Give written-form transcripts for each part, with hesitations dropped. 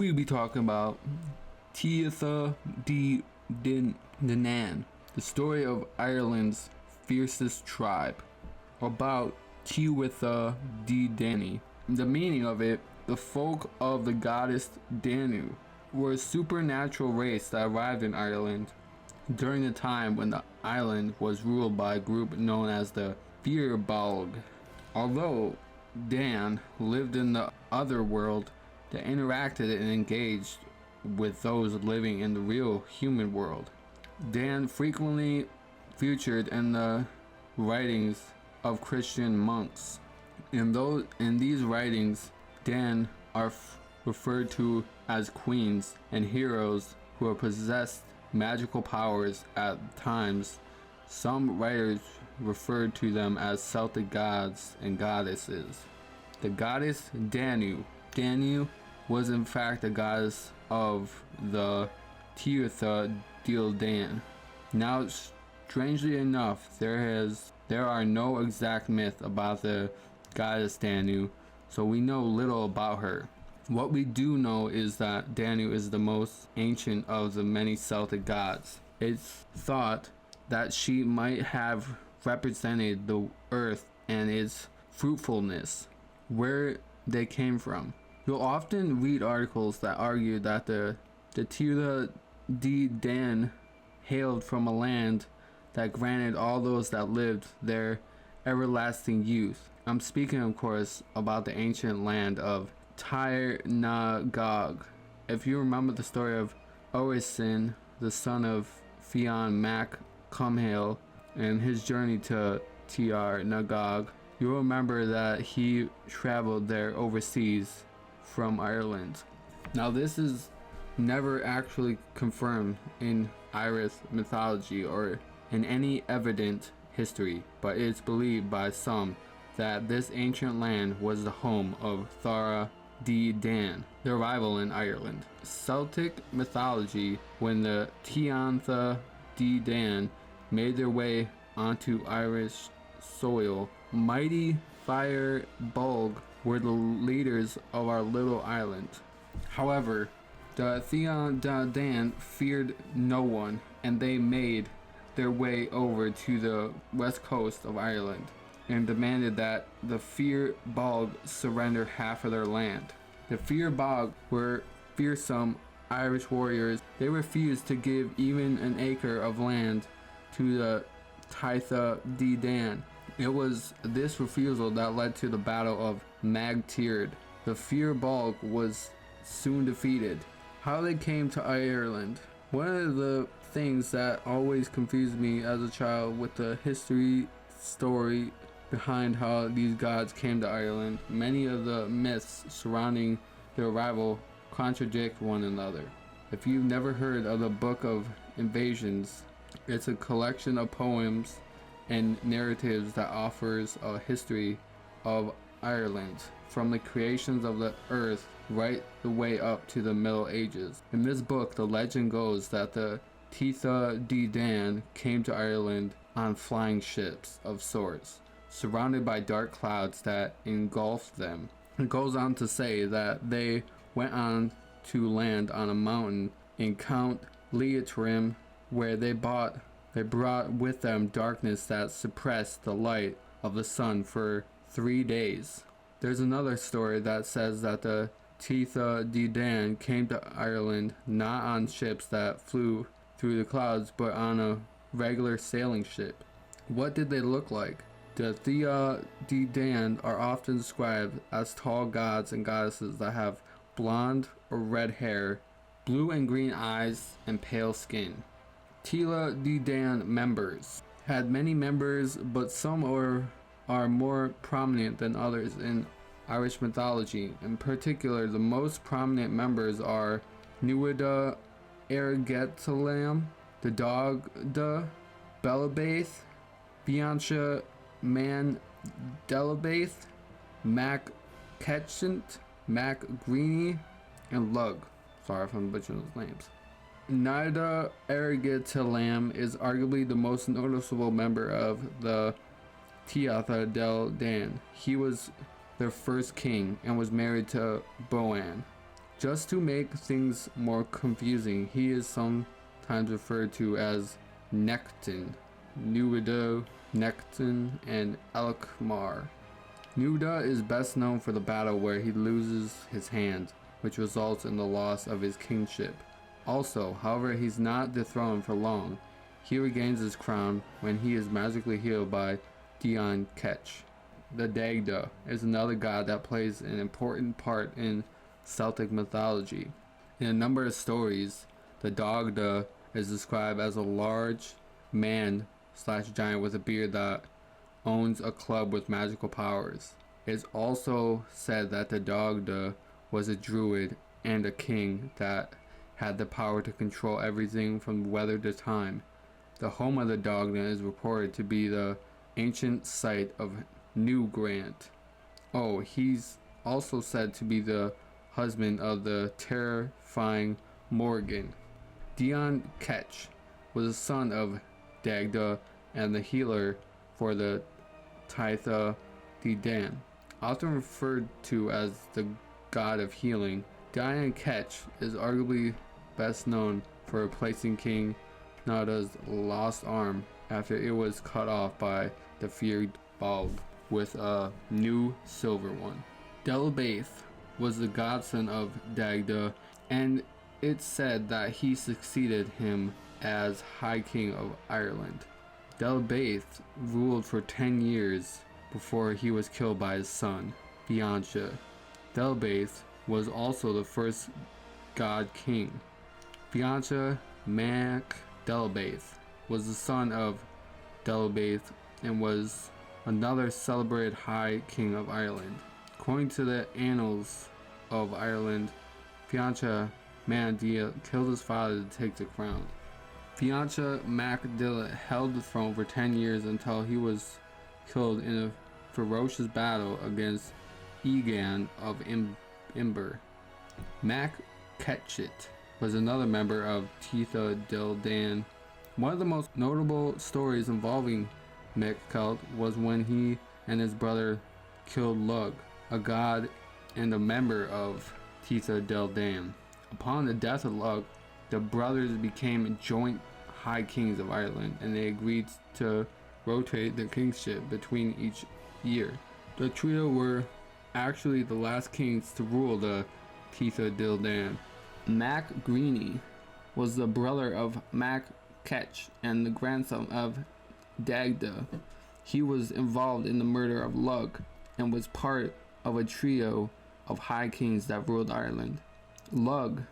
we'll be talking about Tuatha De Danann, the story of Ireland's fiercest tribe. About Tuatha De Danann. The meaning of it: the folk of the goddess Danu were a supernatural race that arrived in Ireland during the time when the island was ruled by a group known as the Fir Bolg. Although Dan lived in the other world, they interacted and engaged with those living in the real human world. Dan frequently featured in the writings of Christian monks. In these writings, Dan are referred to as queens and heroes who are possessed magical powers at times. Some writers referred to them as Celtic gods and goddesses. The goddess Danu. Danu was in fact a goddess of the Tuatha De Danann. Now, strangely enough, there are no exact myths about the goddess Danu, so we know little about her. What we do know is that Danu is the most ancient of the many Celtic gods. It's thought that she might have represented the earth and its fruitfulness, where they came from. You'll often read articles that argue that the Tuatha De Danann hailed from a land that granted all those that lived there everlasting youth. I'm speaking, of course, about the ancient land of Tyr na Gog. If you remember the story of Oisin, the son of Fionn Mac Cumhaill, and his journey to Tyr na Gog, you'll remember that he traveled there overseas from Ireland. Now, this is never actually confirmed in Irish mythology or in any evident history, but it's believed by some that this ancient land was the home of Tuatha De Danann, their rival in Ireland. Celtic mythology, when the Tuatha De Danann made their way onto Irish soil, mighty Fir Bolg were the leaders of our little island. However, the Tuatha De Danann feared no one, and they made their way over to the west coast of Ireland and demanded that the Fir Bolg surrender half of their land. The Fir Bolg were fearsome Irish warriors. They refused to give even an acre of land to the Tuatha De Danann. It was this refusal that led to the Battle of Magtyrd. The Fir Bolg was soon defeated. How they came to Ireland. One of the things that always confused me as a child with the history story behind how these gods came to Ireland, many of the myths surrounding their arrival contradict one another. If you've never heard of the Book of Invasions, it's a collection of poems and narratives that offers a history of Ireland from the creations of the earth right the way up to the Middle Ages. In this book, the legend goes that the Tuatha De Danann came to Ireland on flying ships of sorts, surrounded by dark clouds that engulfed them. It goes on to say that they went on to land on a mountain in Count Leitrim, where they brought with them darkness that suppressed the light of the sun for 3 days. There's another story that says that the Tuatha De Danann came to Ireland not on ships that flew through the clouds, but on a regular sailing ship. What did they look like? The Tuatha De Danann are often described as tall gods and goddesses that have blonde or red hair, blue and green eyes, and pale skin. Tuatha De Danann members had many members, but some are more prominent than others in Irish mythology. In particular, the most prominent members are Nuada Ergetalam, the Dogda, Bellabaith, Bianca Man Delabaith, Mac Ketchant, Mac Greeny, and Lug. Sorry if I'm butchering those names. Nuada Ergetalam is arguably the most noticeable member of the Tuatha De Danann. He was their first king and was married to Boann. Just to make things more confusing, he is sometimes referred to as Nectin, Nuada, Nectin, and Alkmaar. Nuada is best known for the battle where he loses his hand, which results in the loss of his kingship. Also, however, he's not dethroned for long. He regains his crown when he is magically healed by Dian Ketch. The Dagda is another god that plays an important part in Celtic mythology. In a number of stories, the Dagda is described as a large man/giant with a beard that owns a club with magical powers. It's also said that the Dagda was a druid and a king that had the power to control everything from weather to time. The home of the Dagda is reported to be the ancient site of New Grant. Oh, he's also said to be the husband of the terrifying Morgan. Dian Ketch was a son of Dagda and the healer for the Tuatha De Danann. Often referred to as the god of healing, Dian Ketch is arguably best known for replacing King Nada's lost arm after it was cut off by the feared Bald with a new silver one. Delbaith was the godson of Dagda, and it's said that he succeeded him as High King of Ireland. Delbaith ruled for 10 years before he was killed by his son, Bianca. Delbaith was also the first god king. Bianca Mac Delbaith was the son of Delbaith and was another celebrated High King of Ireland. According to the Annals of Ireland, Fiancha Manadil killed his father to take the crown. Fiancha Macadilla held the throne for 10 years until he was killed in a ferocious battle against Egan of Imber. Mac Ketchit was another member of Tuatha De Danann. One of the most notable stories involving Mac was when he and his brother killed Lug, a god and a member of Tuatha De Danann. Upon the death of Lug, the brothers became joint High Kings of Ireland, and they agreed to rotate the kingship between each year. The trio were actually the last kings to rule the Tuatha De Danann. Mac Greeny was the brother of Mac Ketch and the grandson of Dagda. He was involved in the murder of Lug and was part of a trio of high kings that ruled Ireland. Lug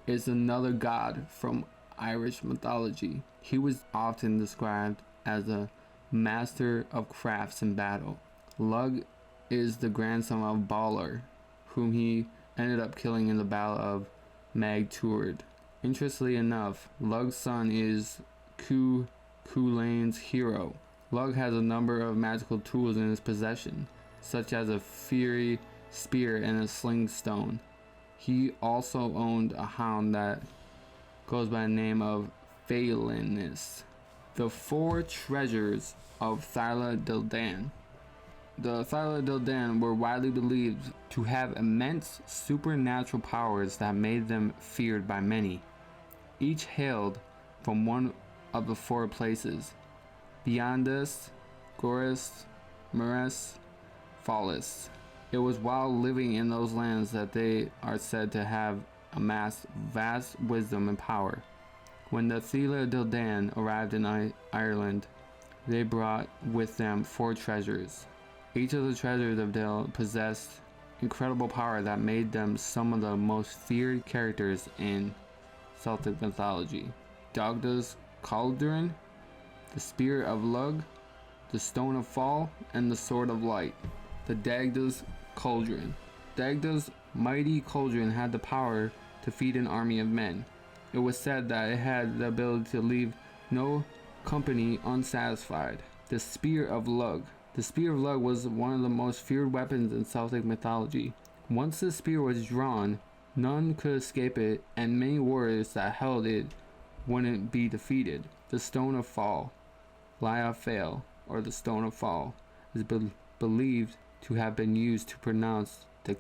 is another god from Irish mythology. He was often described as a master of crafts in battle. Lug is the grandson of Balor, whom he ended up killing in the Battle of Mag Tuired. Interestingly enough, Lug's son is Culain's hero. Lug has a number of magical tools in his possession, such as a fiery spear and a sling stone. He also owned a hound that goes by the name of Phalanus. The four treasures of Tuatha De Danann. The Tuatha De Danann were widely believed to have immense supernatural powers that made them feared by many. Each hailed from one of the four places: Beyondus, Gorist, Muris, Fallis. It was while living in those lands that they are said to have amassed vast wisdom and power. When the Tuatha De Danann arrived in Ireland, they brought with them four treasures. Each of the treasures of Dale possessed incredible power that made them some of the most feared characters in Celtic mythology. Dagda's Cauldron, the Spear of Lug, the Stone of Fall, and the Sword of Light. The Dagda's Cauldron. Dagda's mighty cauldron had the power to feed an army of men. It was said that it had the ability to leave no company unsatisfied. The Spear of Lug. The Spear of Lug was one of the most feared weapons in Celtic mythology. Once the spear was drawn, none could escape it, and many warriors that held it wouldn't be defeated. The Stone of Fall, Lia Fail, or the Stone of Fall, is believed to have been used to pronounce the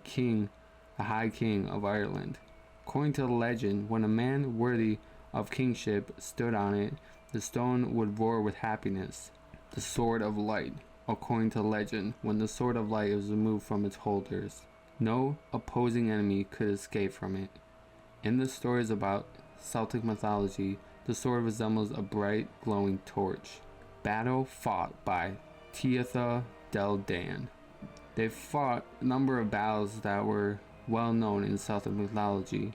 High King of Ireland. According to the legend, when a man worthy of kingship stood on it, the stone would roar with happiness. The Sword of Light. According to legend, when the Sword of Light was removed from its holders, no opposing enemy could escape from it. In the stories about Celtic mythology, the sword resembles a bright, glowing torch. Battle fought by Tuatha De Danann. They fought a number of battles that were well known in Celtic mythology.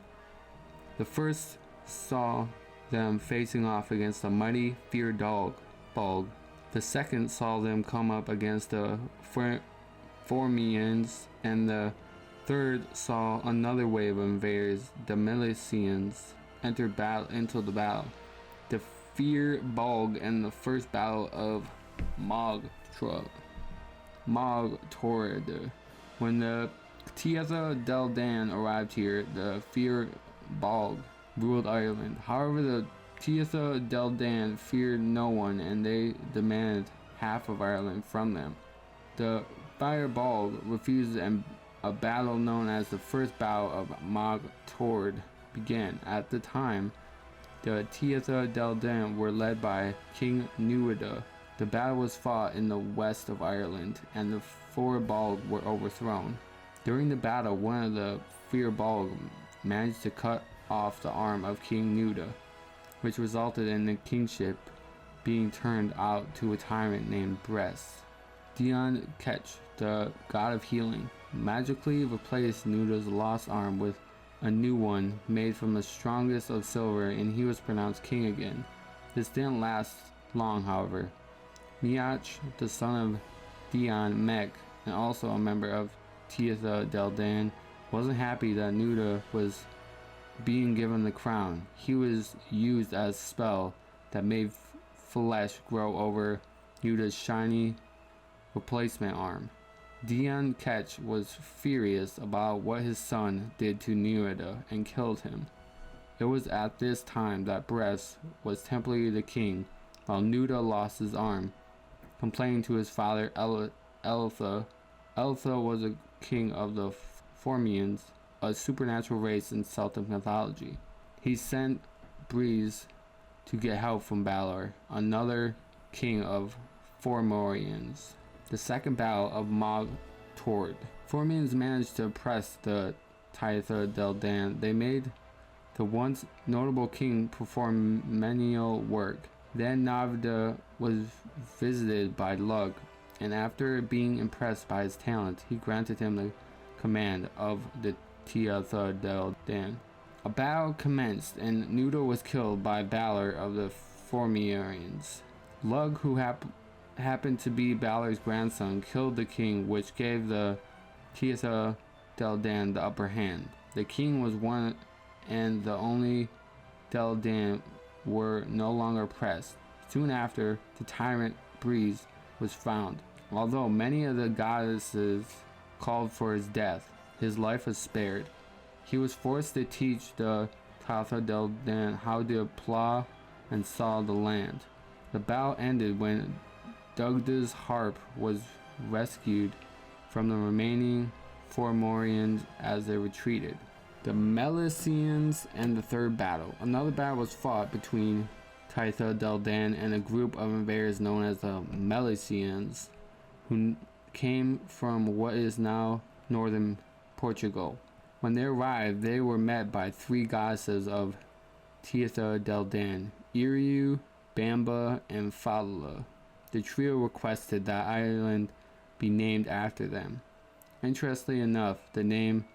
The first saw them facing off against a mighty Bolg. The second saw them come up against the Formians, and the third saw another wave of invaders, the Milesians, enter into the battle. The Bolg and the first battle of Tord. When the Tuatha De Danann arrived here, the Bolg ruled Ireland. However, the Tuatha De Danann feared no one, and they demanded half of Ireland from them. The Bolg refused, and a battle known as the First Battle of Tord began. At the time, the Tuatha De Danann were led by King Nuada. The battle was fought in the west of Ireland, and the Bolg were overthrown. During the battle, one of the Bolg managed to cut off the arm of King Nuada, which resulted in the kingship being turned out to a tyrant named Bress. Dion Ketch, the god of healing, magically replaced Nuada's lost arm with a new one made from the strongest of silver, and he was pronounced king again. This didn't last long, however. Miach, the son of Dion Mek, and also a member of Tuatha De Danann, wasn't happy that Nuada was being given the crown. He was used as a spell that made flesh grow over Nuada's shiny replacement arm. Dion Ketch was furious about what his son did to Nuada and killed him. It was at this time that Bress was temporarily the king, while Nuada lost his arm. Complaining to his father Eltha was a king of the Formians, a supernatural race in Celtic mythology. He sent Breeze to get help from Balor, another king of Formorians. The second battle of Tord. Formians managed to oppress the Tuatha De Danann. They made the once notable king perform menial work. Then Navda was visited by Lug, and after being impressed by his talent, he granted him the command of the Tuatha De Danann. A battle commenced, and Nuada was killed by Balor of the Formorians. Lug, who happened to be Balor's grandson, killed the king, which gave the Tuatha De Danann the upper hand. The king was one and the only De Danann were no longer oppressed. Soon after, the tyrant Breeze was found. Although many of the goddesses called for his death, his life was spared. He was forced to teach the Tuatha De Danann how to plow and sow the land. The battle ended when Dugda's harp was rescued from the remaining Formorians as they retreated. The Milesians and the third battle. Another battle was fought between Tuatha De Danann and a group of invaders known as the Milesians, who came from what is now northern Portugal. When they arrived, they were met by three goddesses of Tuatha De Danann, Iriu, Bamba, and Falala. The trio requested that Ireland be named after them. Interestingly enough, the name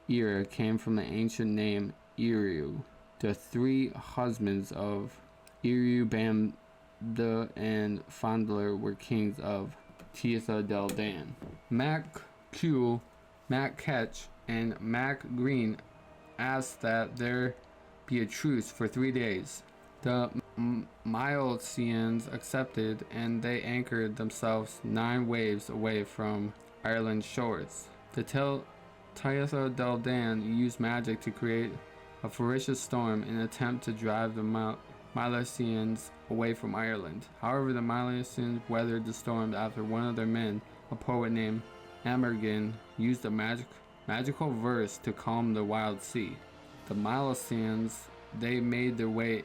Ira came from the ancient name Iriu. The three husbands of Iriu, Bamba, and Fandler were kings of Tuatha De Danann. Mac Cool, Mac Ketch, and Mac Green asked that there be a truce for 3 days. The Milesians accepted, and they anchored themselves 9 waves away from Ireland's shores. The Tuatha De Danann used magic to create a ferocious storm in an attempt to drive the Milesians away from Ireland. However, the Milesians weathered the storm after one of their men, a poet named Amergin, used a magical verse to calm the wild sea. The Milesians, they made their way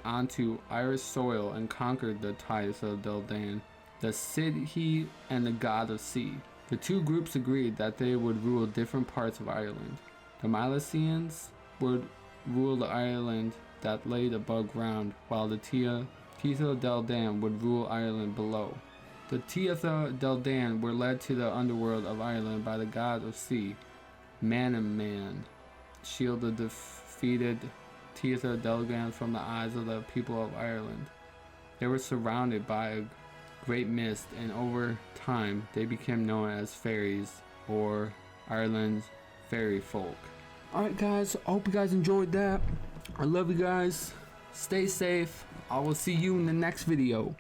onto Irish soil and conquered the Tuatha De Danann, the city and the god of sea. The two groups agreed that they would rule different parts of Ireland. The Milesians would rule the island that laid above ground, while the Tuatha De Danann would rule Ireland below. The Tuatha De Danann were led to the underworld of Ireland by the god of sea, Man. Shield the defeated Tuatha De Danann from the eyes of the people of Ireland. They were surrounded by a great mist, and over time they became known as fairies, or Ireland's fairy folk. Alright guys, I hope you guys enjoyed that. I love you guys. Stay safe. I will see you in the next video.